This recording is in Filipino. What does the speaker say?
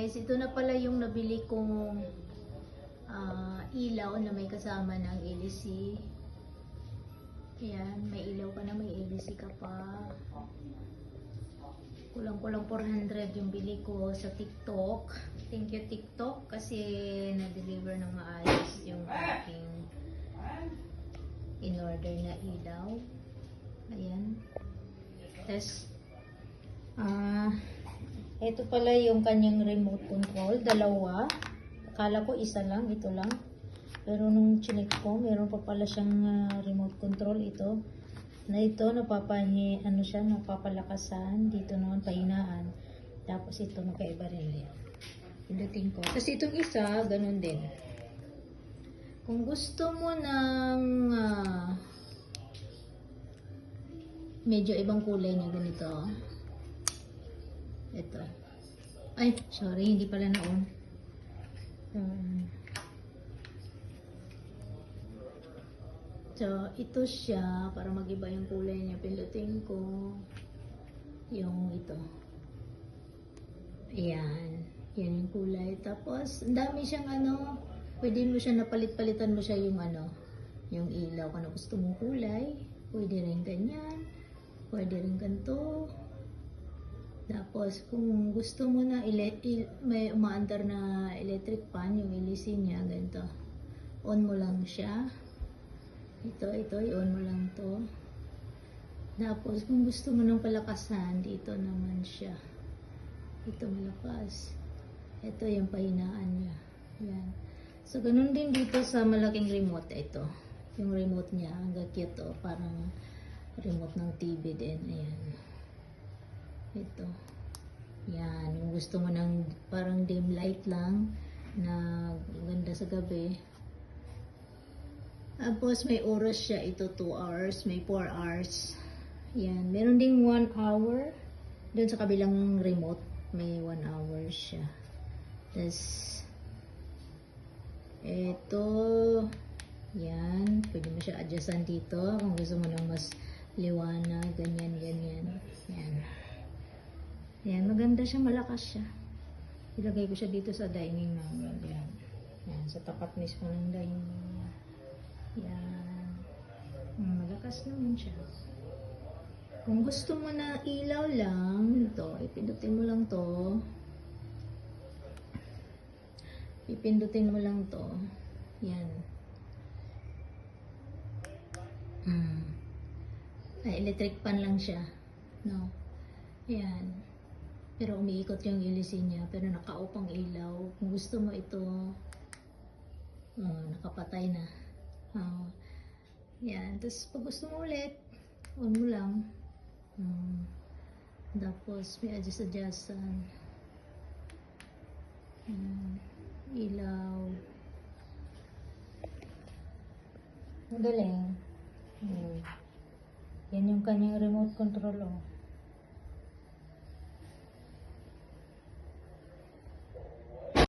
guys, ito na pala yung nabili kong ilaw na may kasama ng LEC. Ayan, may ilaw ka na, may LEC ka pa. Kulang-kulang 400 yung bili ko sa TikTok. Thank you TikTok kasi na-deliver ng maayos yung aking in-order na ilaw. Ayan. Tapos, ito pala yung kanyang remote control. Dalawa. Akala ko isa lang. Ito lang. Pero nung chinek ko, meron pa pala siyang remote control. Ito. Na ito, napapalakasan. Dito naman, pahinaan. Tapos ito, magkaiba rin yan. Pindutin ko. Tapos itong isa, ganun din. Kung gusto mo ng medyo ibang kulay niya, ganito. Ito. Ay, sorry, hindi pala na-on. So, ito siya, para mag-iba yung kulay niya. Pindutin ko yung ito. Ayan. Yan yung kulay. Tapos, ang dami siyang pwede mo siya napalit-palitan mo siya yung yung ilaw. Kung gusto mong kulay, pwede rin ganyan. Pwede rin ganito. Tapos, kung gusto mo na may umaandar na electric fan, yung LEC niya, ganito. On mo lang siya. Ito, i-on mo lang to. Tapos, kung gusto mo ng palakasan, dito naman siya. Ito malakas. Ito yung pahinaan niya. Yan. So, ganun din dito sa malaking remote. Ito. Yung remote niya, ang cute to. Parang remote ng TV din. Ayan. Ito. Yan. Yung gusto mo ng parang dim light lang na ganda sa gabi. Tapos may oras siya. Ito 2 hours. May 4 hours. Yan. Meron ding 1 hour. Doon sa kabilang remote. May 1 hour siya. Tapos ito. Yan. Pwede mo siya adjustan dito. Kung gusto mo ng mas liwanag. Ganyan, ganyan. Yan. Yan, maganda siya, malakas siya. Ilagay ko siya dito sa dining namin. Yan. Yan, sa tapat mismo ng dining. Yan. Malakas naman siya. Kung gusto mo na ilaw lang, ito, ipindutin mo lang to. Ipindutin mo lang to. Yan. Electric fan lang siya. No? Yan. Pero umiikot yung LEC niya, pero naka-off ang ilaw. Kung gusto mo ito, nakapatay na. Yan. Tapos pag gusto mo ulit, on mo lang. Tapos may adjust-adjustan. Ilaw. Magaling. Yan yung kanyang remote control.